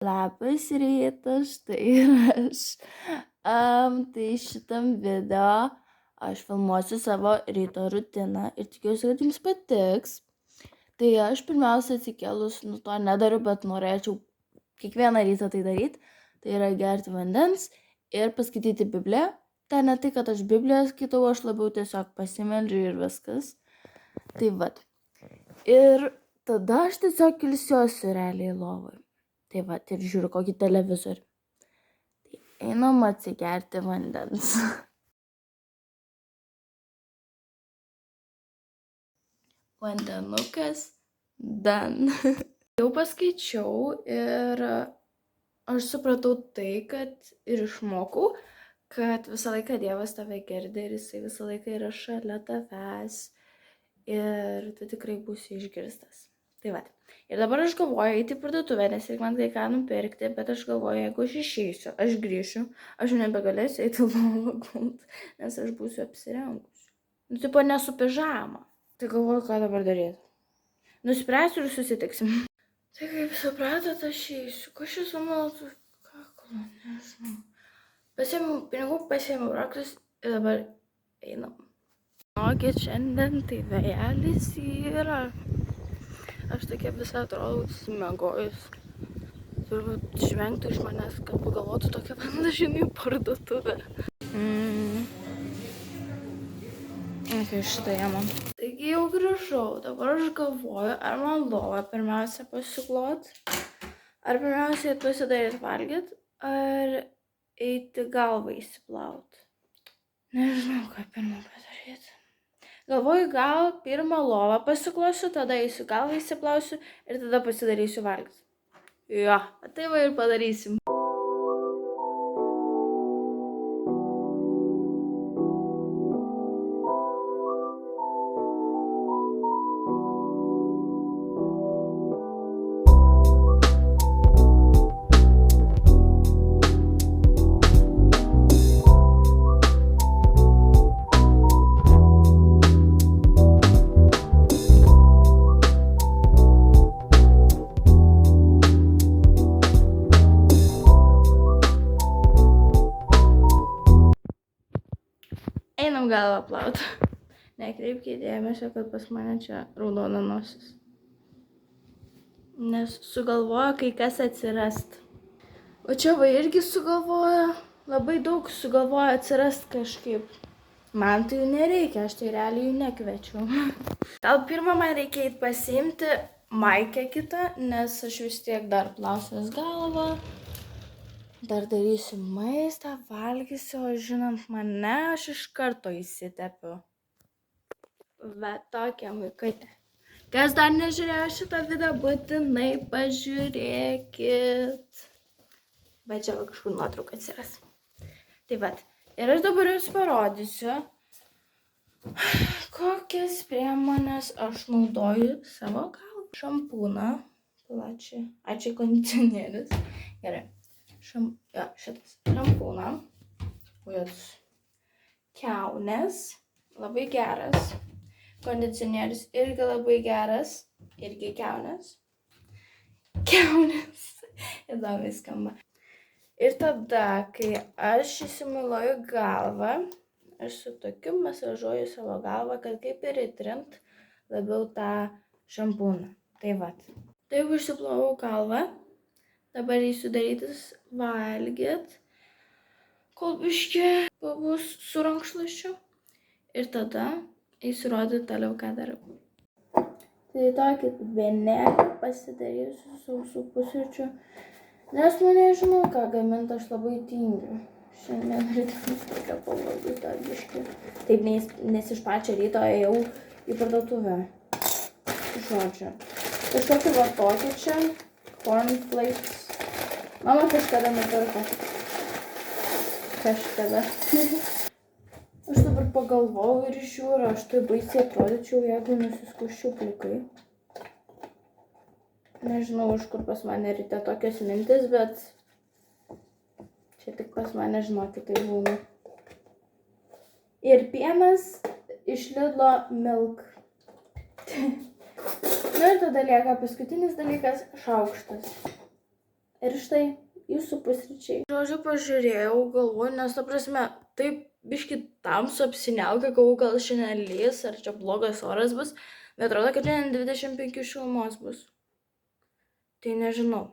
Labas rytas, štai ir aš. Tai šitam video aš filmuosiu savo ryto rutiną ir tikiuosi, kad jums patiks. Tai aš pirmiausia atsikėlus, to nedariu, bet norėčiau kiekvieną rytą tai daryti. Tai yra gerti vandens ir paskaityti Bibliją. Tai ne tai, kad aš Bibliją skaitau, aš labiau tiesiog pasimeldžiu ir viskas. Tai vat. Ir tada aš tiesiog ilsiuosi realiai lovoj. Tai vat, ir žiūriu kokį televizorių. Tai einam atsigerti vandens. Vandenukas done. Jau paskaičiau ir aš supratau tai, kad ir išmokau, kad visą laiką Dievas tave girdi ir jisai visą laiką yra šalia tavęs ir tu tikrai būsi išgirstas. Tai vat. Ir dabar aš galvoju eiti į parduotuvę, nes reikia man kai ką nupirkti, bet aš galvoju, jeigu aš išeisiu, aš grįšiu, aš nebegalėsiu eiti lovą gult, nes aš būsiu apsirengusi. Tipo nesu pižama. Tai galvoju, ką dabar daryti. Nuspręsiu ir susitiksim. Tai kaip supratot, aš eisiu. Kas čia su mano kaklu, nežinau. Pasiėmiau pinigų, pasiėmiau raktus ir dabar einam. Žinokit, šiandien tai vėjelis yra. Aš tokia visą atrodau užsimegojus. Turbūt žvengtų iš manęs, kad pagalvotų tokią valandą žinai parduotuvę. Ok, šitą jėmą. Taigi jau grįžau. Dabar aš galvoju, ar man lovą pirmiausia pasiklot, ar pirmiausia pasidaryti valgyt, ar eiti galvą įsiplaut. Nežinau, ką pirmą padaryti. Galvoju, gal pirmą lovą pasiklosiu, tada eisiu galvą įsiplausiu ir tada pasidarysiu valgyti. Jo, tai va ir padarysim. Einam galvą plaut. Nekreipkite dėmesio, kad pas mane čia raudona nosis. Nes sugalvojo kai kas atsirast. O čia va irgi sugalvojo, labai daug sugalvojo atsirast kažkaip. Man tai nereikia, aš tai realiai jų nekviečiau. Gal pirmą man reikia eit pasiimti maikę kitą, nes aš vis tiek dar plausiuos galvą. Dar darysiu maistą, valgysiu, o žinant mane, aš iš karto įsitepiu. Va tokia maikutė. Kas dar nežiūrėjo šitą video, būtinai pažiūrėkit. Bet čia kažkur nuotrauka atsiras. Tai vat. Ir aš dabar jums parodysiu, kokias priemonės aš naudoju savo galvą. Šampūną. Plačiai. Ačiū kondicionierius. Gerai. Šitas šampūną, kiaunės, labai geras, kondicionierius irgi labai geras, irgi kiaunės, įdomiai skamba. Ir tada, kai aš įsimuiluoju galvą, aš su tokiu masažuoju savo galvą, kad kaip ir įtrint labiau tą šampūną. Tai vat. Taip išsiplovau galvą. Dabar eisiu darytis valgyt, kol biškį pabus su rankšluosčiu. Ir tada eisiu rodyti toliau, ką darau. Tai tokį vienelį pasidarysiu sausų pusryčių. Nes nežinau, ką gaminti, aš labai tingiu. Šiandien rytais tokia pavaduta biškį. Taip, nes iš pačio ryto ėjau į parduotuvę. Žodžiu. Kažkokį va tokį čia. Cornflakes. Mama kažkada nupirko. Kažkada. Aš dabar pagalvojau ir žiūriu, aš tai baisiai atrodyčiau, jeigu nusiskusčiau plikai. Nežinau, iš kur pas mane ryte tokios mintis, bet čia tik pas mane, žinokit, tai būna. Ir pienas iš Lidlo Milk. Nu ir tada lieka paskutinis dalykas - šaukštas. Ir štai jūsų pusryčiai. Žodžiu, pažiūrėjau, galvoju, nes ta prasme, taip biški tamsu apsiniaukia, gal šiandien lys, ar čia blogas oras bus, bet atrodo, kad šiandien 25 šilumos bus. Tai nežinau.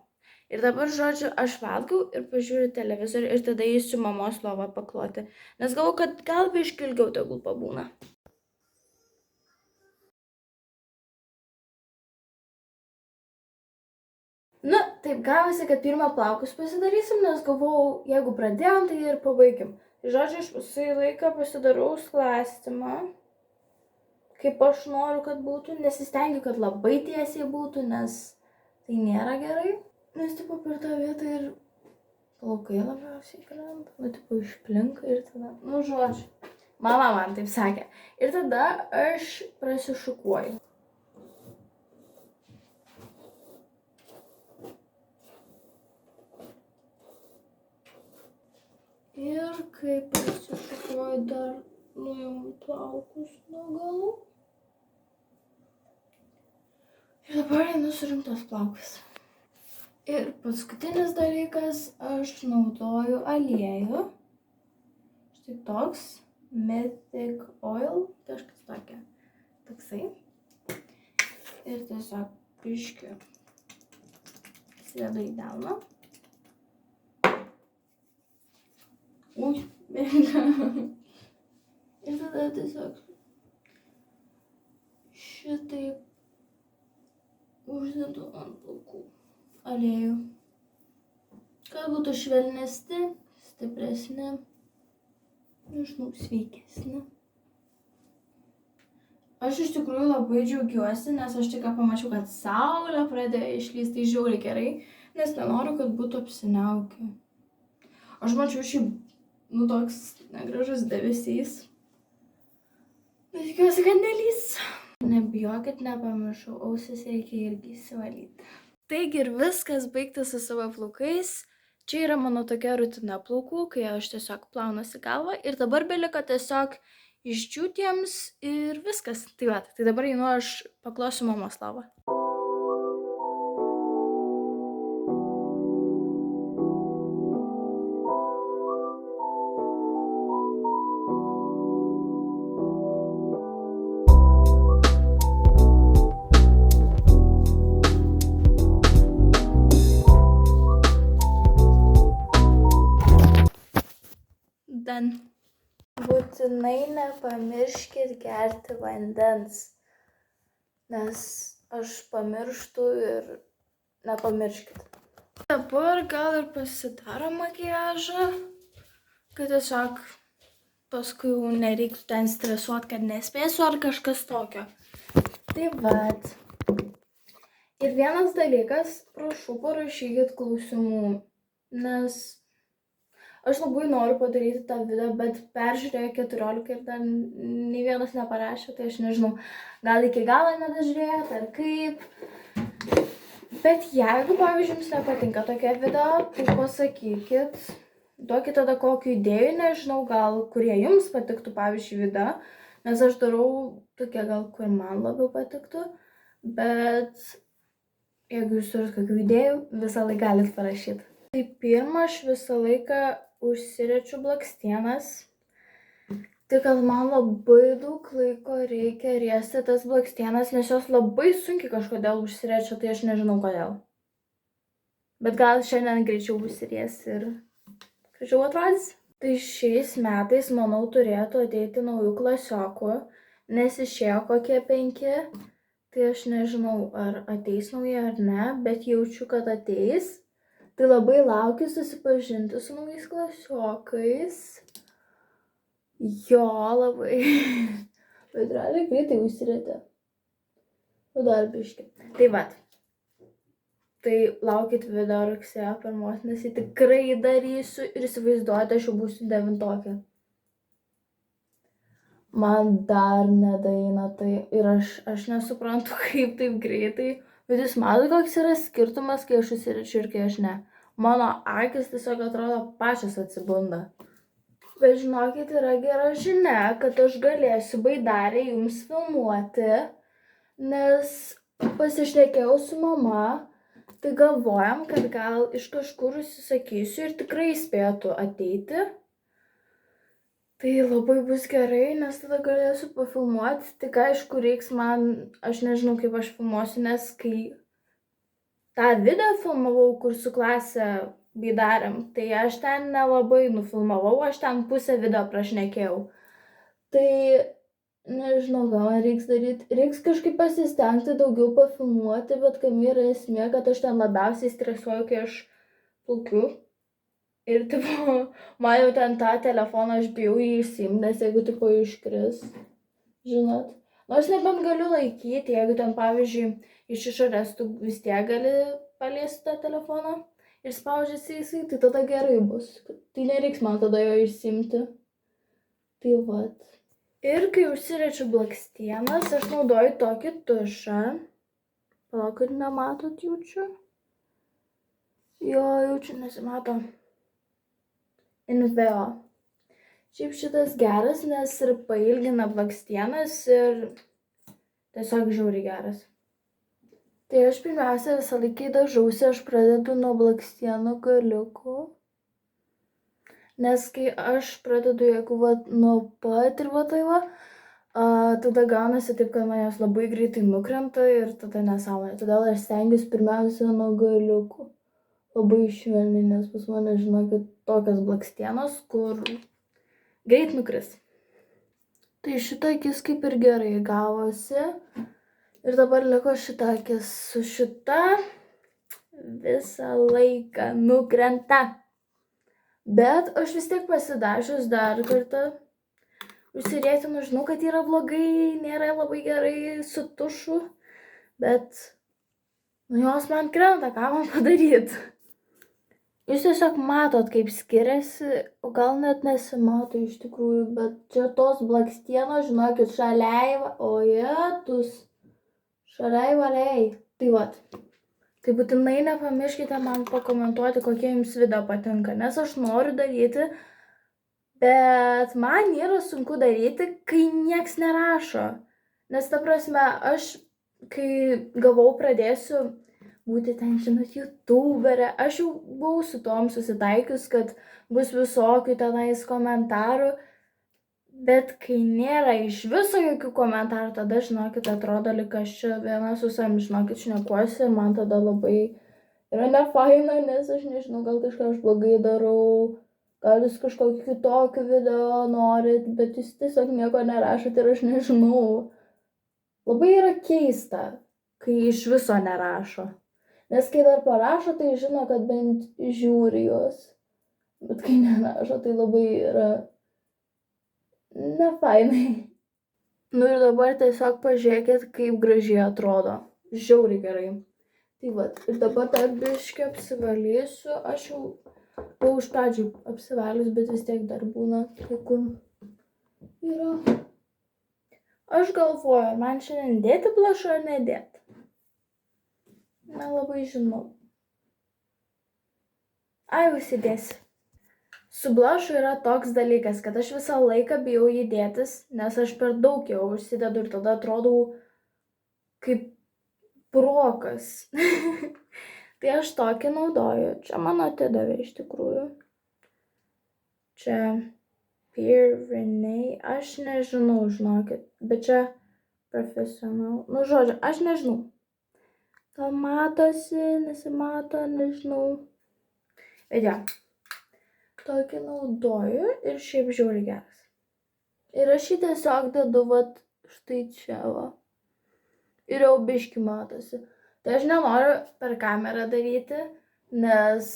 Ir dabar, žodžiu, aš valgau ir pažiūriu televizorių ir tada eisiu mamos lovą pakloti. Nes galvoju, kad gal biški ilgiau tegul pabūna. Na, taip gavosi, kad pirmą plaukus pasidarysim, nes galvojau, jeigu pradėjom, tai ir pabaigim. Tai žodžiu, aš visai laiką pasidarau sklastymą, kaip aš noriu, kad būtų, nesistengiu, kad labai tiesiai būtų, nes tai nėra gerai. Nes, tipo, per tą vietą ir plaukai labiausiai krenta, nu, tipo, išplinka ir tada, nu, žodžiu. Mama man taip sakė. Ir tada aš prasišukuoju. Ir kai prasišukuoju, dar nuimu plaukus nuo galų. Ir dabar einu surinkti tuos plaukus. Ir paskutinis dalykas, aš naudoju aliejų. Štai toks Mythic Oil, kažkas tokia. Toksai. Ir tiesiog biškį įsidedu į delną. Ui, bėga. Ir tada tiesiog šitaip uždedu ant plaukų aliejų. Kad būtų švelnesni, stipresni, nežinau, sveikesni. Aš iš tikrųjų labai džiaugiuosi, nes aš tik pamačiau, kad saulė pradėjo išlysti, tai žiauriai gerai, nes nenoriu, kad būtų apsiniaukę. Aš mačiau šį, nu, toks negražus debesys. Bet tikiuosi, kad nelys. Nebijokit, nepamiršau, ausis reikia irgi įsivalyti. Taigi ir viskas baigta su savo plaukais. Čia yra mano tokia rutina plaukų, kai aš tiesiog plaunuosi galvą. Ir dabar beliko tiesiog išdžiūtiems ir viskas. Tai va, tai dabar einu aš paklosiu mamos lovą. Būtinai nepamirškit gerti vandens, nes aš pamirštu ir nepamirškit. Dabar gal ir pasidaro makiažą, kad tiesiog paskui jau nereiktų ten stresuoti, kad nespėsiu ar kažkas tokio. Tai vat. Ir vienas dalykas, prašau, parašykit klausimų, nes aš labai noriu padaryti tą video, bet peržiūrėjo 14 ir dar nei vienas neparašė, tai aš nežinau, gal iki galo nedažiūrėjot ar kaip. Bet jeigu, pavyzdžiui, jums nepatinka tokie video, tai pasakykit, duokit tada kokių idėjų, nežinau, gal kurie jums patiktų, pavyzdžiui, video, nes aš darau tokie gal, kur man labiau patiktų, bet jeigu jūs turit kokių idėjų, visą laiką galit parašyti. Tai pirmą aš visą laiką užsirečiu blakstienas, tik kad man labai daug laiko reikia riesti tas blakstienas, nes jos labai sunkiai kažkodėl užsirečia, tai aš nežinau kodėl. Bet gal šiandien greičiau užsiries ir gražiau atrodys. Tai šiais metais, manau, turėtų ateiti naujų klasiokų, nes išėjo kokie 5, tai aš nežinau, ar ateis nauji ar ne, bet jaučiu, kad ateis. Tai labai laukiu susipažinti su naujais klasiokais. Jo, labai. Bet realiai greitai užsiretė. Nu dar biškį. Tai vat. Tai laukit video rugsėjo 1, nes jį tikrai darysiu ir įsivaizduojate, aš jau būsiu 9. Man dar nedaeina tai ir aš nesuprantu, kaip taip greitai. Bet jūs matote, koks yra skirtumas, kai aš užsirečiu ir kai aš ne. Mano akis tiesiog atrodo pačios atsibunda. Bet žinokit, yra gera žinia, kad aš galėsiu baidarę jums filmuoti, nes pasišnekėjau su mama Tai galvojam, kad gal iš kažkur užsisakysiu ir tikrai spėtų ateiti. Tai labai bus gerai, nes tada galėsiu pafilmuoti. Tik aišku, reiks man, aš nežinau, kaip aš filmuosiu, nes kai tą video filmavau, kur su klase darėm, tai aš ten nelabai nufilmavau, aš ten pusę video prašnekėjau. Tai nežinau, gal man reiks daryti, reiks kažkaip pasistengti daugiau pafilmuoti, bet kam yra esmė, kad aš ten labiausiai stresuoju, kai aš plaukiu. Ir tipo, man jau ten tą telefoną aš bijau jį išsiimti, nes jeigu tipo iškris, žinot. Nors nebent galiu laikyti, jeigu ten pavyzdžiui iš išorės tu vis tiek gali paliesti tą telefoną ir spaudžiasi jisai, tai tada gerai bus. Tai nereiks man tada jo išsiimti. Tai vat. Ir kai užsirečiu blakstienas, aš naudoju tokį tušą. Palauk, kad nematot jaučiu. Jo, jaučiu, nesimato. Inveo. Šiaip šitas geras, nes ir pailgina blakstienas ir tiesiog žiauriai geras. Tai aš pirmiausia visą laiką dažausi, aš pradedu nuo blakstienų galiukų. Nes kai aš pradedu, jeigu nuo pat ir tada gaunasi taip, kad man jos labai greitai nukrenta ir tada nesąmonė. Todėl aš stengiuosi pirmiausia nuo galiukų. Labai švelniai, nes pas mane, žinokit, tokios blakstienos, kur greit nukris. Tai šita akis kaip ir gerai gavosi. Ir dabar liko šita akis. Su šita visą laiką nukrenta. Bet aš vis tiek pasidažius dar kartą. Užsirėtinu, žinau, kad yra blogai, nėra labai gerai su tušu. Bet jos man krenta, ką man padaryti. Jūs tiesiog matot, kaip skiriasi, o gal net nesimato iš tikrųjų, bet čia tos blakstienos, žinokit, šaliai, o jėtus, šaliai valiai. Tai vat, tai būtinai nepamirškite man pakomentuoti, kokie jums video patinka, nes aš noriu daryti, bet man yra sunku daryti, kai nieks nerašo. Nes ta prasme, aš kai pradėsiu būti ten, žinot, youtuberė. Aš jau buvau su tom susitaikius, kad bus visokių tenais komentarų, bet kai nėra iš viso jokių komentarų, tada, žinokit, atrodo, lyg aš čia viena su savim, žinokit, šnekuosi ir man tada labai yra nefaina, nes aš nežinau, gal kažką aš blogai darau, gal jūs kažkokį kitokį video norit, bet jūs tiesiog nieko nerašot ir aš nežinau. Labai yra keista, kai iš viso nerašo. Nes kai dar parašo, tai žino, kad bent žiūri juos. Bet kai nerašo, tai labai yra nefainai. Nu ir dabar tiesiog pažiūrėkit, kaip gražiai atrodo. Žiauriai gerai. Tai vat, ir dabar dar biškį apsivalysiu. Aš jau buvau iš pradžių apsivalius, bet vis tiek dar būna kai kur yra. Aš galvoju, man šiandien dėti blušą ar nedėti. Nelabai žinau. Ai, užsidėsiu. Su blušu yra toks dalykas, kad aš visą laiką bijau jį dėtis, nes aš per daug jau užsidedu ir tada atrodau kaip brokas. Tai aš tokį naudoju. Čia mano atidavė iš tikrųjų. Čia Pyrenees, aš nežinau, žinokit, bet čia profesional. Nu, žodžiu, aš nežinau. Gal matosi, nesimato, nežinau. Bet ja, tokį naudoju ir šiaip žiauriai geras. Ir aš jį tiesiog dedu štai čia va. Ir jau biškį matosi. Tai aš nenoriu per kamerą daryti, nes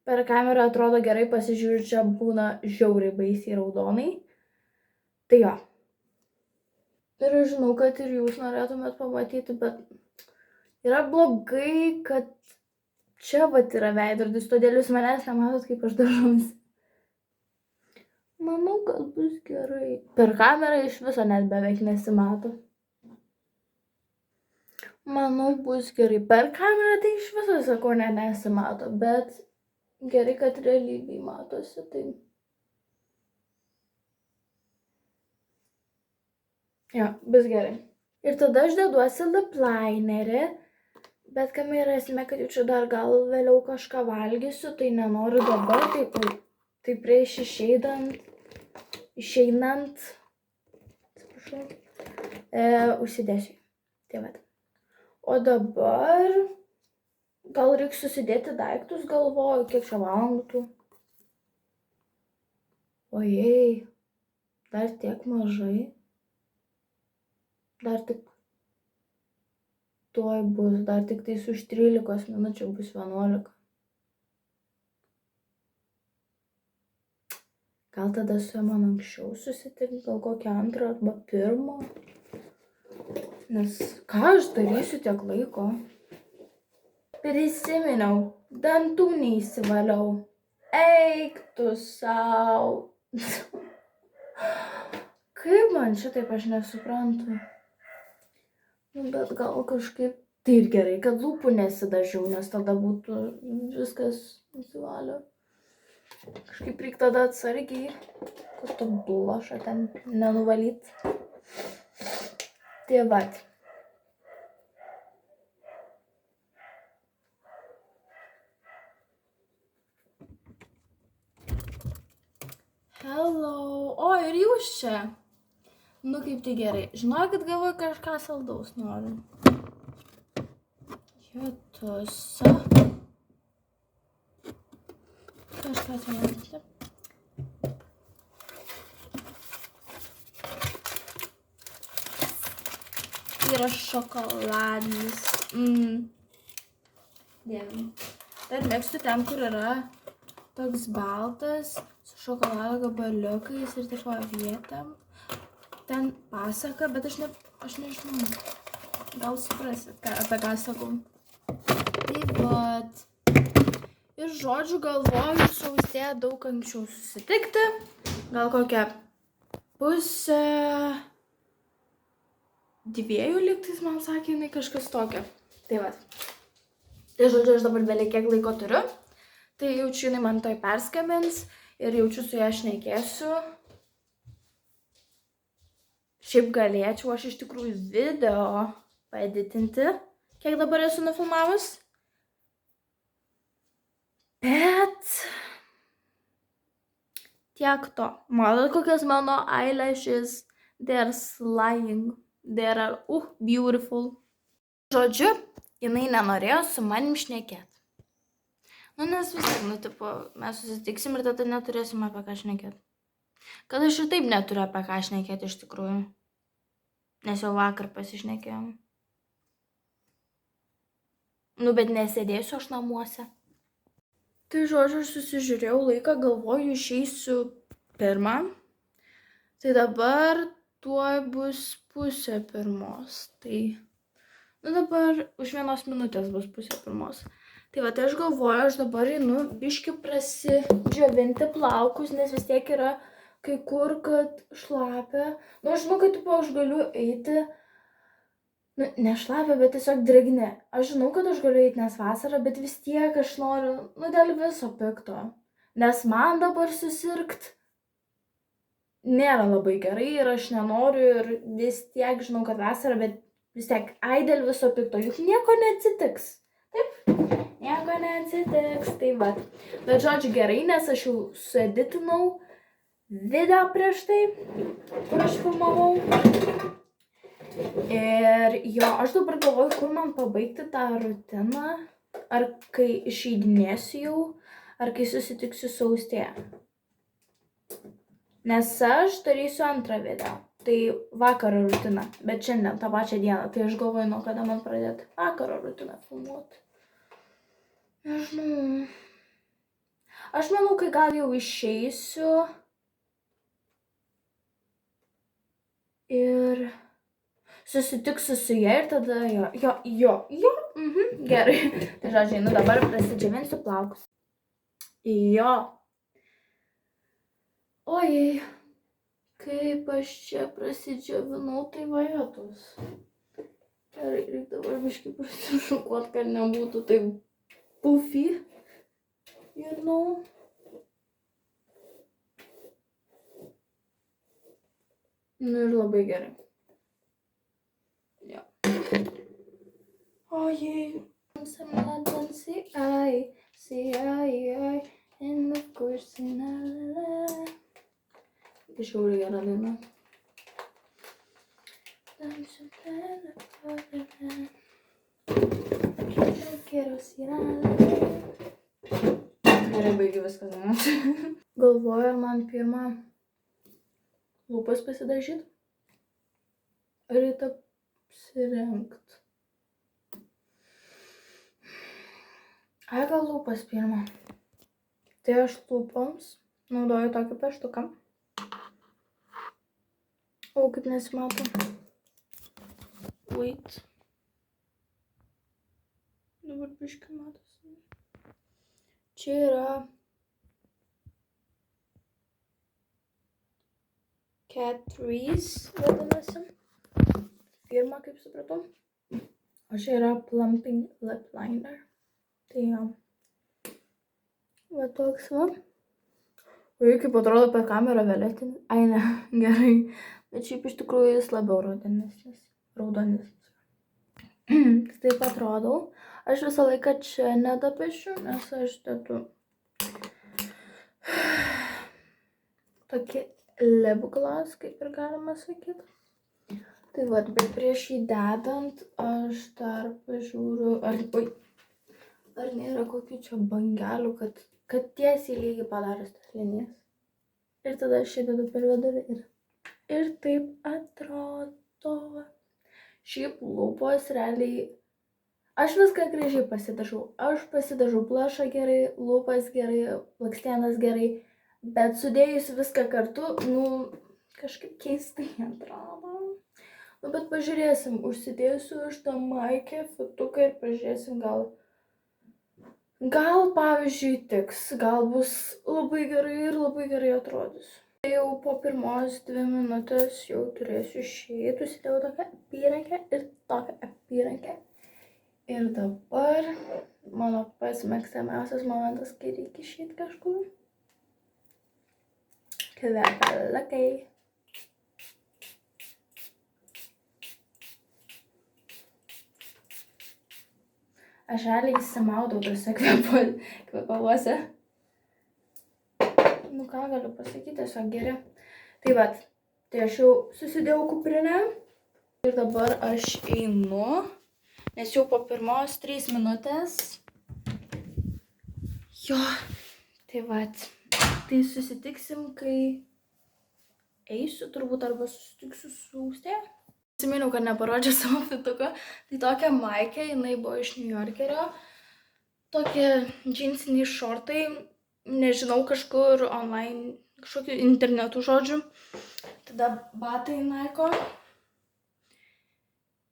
per kamerą atrodo gerai, pasižiūriu, čia būna žiauriai baisiai raudonai. Tai jo. Ir aš žinau, kad ir jūs norėtumėt pamatyti, bet yra blogai, kad čia yra veidrodis, todėl jūs manęs nematot, kaip aš dažausi. Manau, kad bus gerai. Per kamerą iš viso net beveik nesimato. Manau, bus gerai. Per kamerą tai iš viso, sakau, nesimato, bet gerai, kad realybėj matosi. Tai jo, bus gerai. Ir tada aš deduosi lip linerį. Bet kame yra esmė, kad jaučiu dar gal vėliau kažką valgysiu, tai nenoriu dabar, tai prieš išeinant, atsiprašau, užsidėsiu. Tai vat. O dabar gal reiks susidėti daiktus, galvoju, kiek čia valandų tų. Ojei, dar tiek mažai. Dar tik tuoj bus, dar tik tais už 13 minučių bus 11. Gal tada su ja man anksčiau susitikti, gal kokią 2 arba 1. Nes ką aš darysiu tiek laiko? Prisiminiau, dantų neįsivaliau. Eik tu sau. Kaip man šitaip, aš nesuprantu. Bet gal kažkaip tai ir gerai, kad lūpų nesidažiau, nes tada būtų viskas nusivalę. Kažkaip reik tada atsargiai, kur to bluošą ten nenuvalyt. Tai vat. Hello. O, ir jūs čia. Nu kaip tai gerai. Žinokit, galvoju, kažką saldaus noriu. Jotusa. Kažką čia matyti. Yra šokoladinis. Dievim. Dar mėgstu ten, kur yra toks baltas su šokolado gabaliukais ir tipo avietėm. Ten pasaka, bet aš nežinau. Gal suprasit, apie ką sakau. Tai vat. Ir žodžiu galvoju su Austėja daug anksčiau susitikti. Gal kokią 1:30 lygtais man sakė, jinai kažkas tokio. Tai vat. Tai žodžiu, aš dabar beveik kiek laiko turiu. Tai jaučiu, jinai man toj perskambins ir jaučiu su ją šnekėsiu. Šiaip galėčiau aš iš tikrųjų video paeditinti, kiek dabar esu nufilmavus. Bet tiek to. Matot, kokios mano eyelashes, they're slaying, they're beautiful. Žodžiu, jinai nenorėjo su manim šnekėti. Nu, nes vis tiek, tipo, mes susitiksim ir tada neturėsim apie ką šnekėti. Kad aš ir taip neturiu apie ką šnekėti iš tikrųjų. Nes jau vakar pasišnekėjom. Nu, bet nesėdėsiu aš namuose. Tai žodžiu, aš susižiūrėjau laiką, galvoju, išeisiu 1. Tai dabar tuoj bus 1:30. Tai, nu dabar už 1 minutės bus 1:30. Tai va, tai aš galvoju, aš dabar einu biškį prasidžiovinti plaukus, nes vis tiek yra kai kur, kad šlapia. Nu, aš žinau, kad aš galiu eiti, nu, ne šlapia, bet tiesiog drėgni. Aš žinau, kad aš galiu eiti, nes vasara, bet vis tiek aš noriu, nu, dėl viso pikto. Nes man dabar susirgt nėra labai gerai ir aš nenoriu ir vis tiek žinau, kad vasara, bet vis tiek, dėl viso pikto, juk nieko neatsitiks. Taip? Nieko neatsitiks, tai va. Bet žodžiu gerai, nes aš jau sueditinau video prieš tai, kur aš filmavau. Ir jo, aš dabar galvoju, kur man pabaigti tą rutiną, ar kai išeidinėsiu jau, ar kai susitiksiu su Austėja. Nes aš darysiu 2 video, tai vakaro rutina, bet šiandien tą pačią dieną, tai aš galvoju, nuo kada man pradėti vakaro rutiną filmuoti. Nežinau. Aš manau, kai gal jau išeisiu ir susitiksiu su ja ir tada gerai. Tai žodžiu, nu dabar prasidžiovinsiu plaukus. Jo. Ojei, kaip aš čia prasidžiovinau, tai vajotus. Gerai, reikia dabar biškį prasišukuot, kad nebūtų taip puffy. You know. Nu ir labai gerai. Jo. Ojei. Some London C.I., and of course in la. Tai žiauriai gera daina. Gerai, baigiu viskas dainas. Galvoju, ar man pirmą lūpas pasidažyti, ar reikia apsirengt. Ai, gal lūpas pirmą. Tai aš lūpoms naudoju tokį pieštuką. O, kaip nesimato. Wait. Dabar biškai matosi. Čia yra Catrice vadinasi. Firma, kaip supratau. O čia yra Plumping Lip Liner. Tai jo. Va toks va. Oi, kaip atrodo per kamerą violetinis. Ai, ne, gerai. Bet šiaip iš tikrųjų jis labiau raudonis. Taip atrodau. Aš visą laiką čia nedapešiu, nes aš dedu tokį lip gloss, kaip ir galima sakyti. Tai va, bet prieš jį dedant aš dar pažiūriu, ar nėra kokių čia bangelių, kad tiesiai lygiai padaręs tas linijas. Ir tada aš jį dedu per vidurį ir taip atrodo. Šiaip lūpos realiai, aš viską gražiai pasidažau. Aš pasidažau blushą gerai, lūpas gerai, blakstienas gerai, bet sudėjus viską kartu, kažkaip keistai atrodo. Bet pažiūrėsim, užsidėsiu iš tą maikę, fituką ir pažiūrėsim, gal pavyzdžiui tiks, gal bus labai gerai ir labai gerai atrodys. Tai jau po pirmos 2 minutės jau turėsiu išeiti, užsidėjau tokią apyrankę ir tokią apyrankę. Ir dabar mano pats mėgstamiausias momentas, kai reikia išeiti kažkur. Kvepalakai. Aš realiai įsimaudau tose kvepaluose. Ką galiu pasakyti, tiesiog geri. Tai vat, tai aš jau susidėjau kuprinę. Ir dabar aš einu, nes jau po pirmos 3 minutės. Jo, tai vat. Tai susitiksim, kai eisiu turbūt, arba susitiksiu su austėja. Atsiminiau, kad neparodžiau savo fituko. Tai tokia maikė, jinai buvo iš New Yorkerio. Tokie džinsiniai šortai. Nežinau, kažkur online, kažkokiu internetu žodžiu. Tada batai Nike.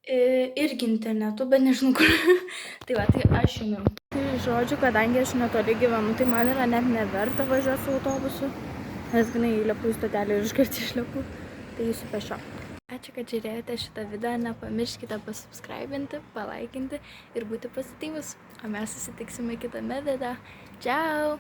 Irgi internetu, bet nežinau kur. Tai va, tai aš einu. Tai žodžiu, kadangi aš netoli gyvenu, tai man yra net neverta važiuoti su autobusu. Nes ganai įlepu į stotelį ir iškart išlepu. Tai eisiu pešio. Ačiū, kad žiūrėjote šitą video. Nepamirškite pasubscribinti, palaikinti ir būti pozityvus. O mes susitiksime kitame video. Ciao!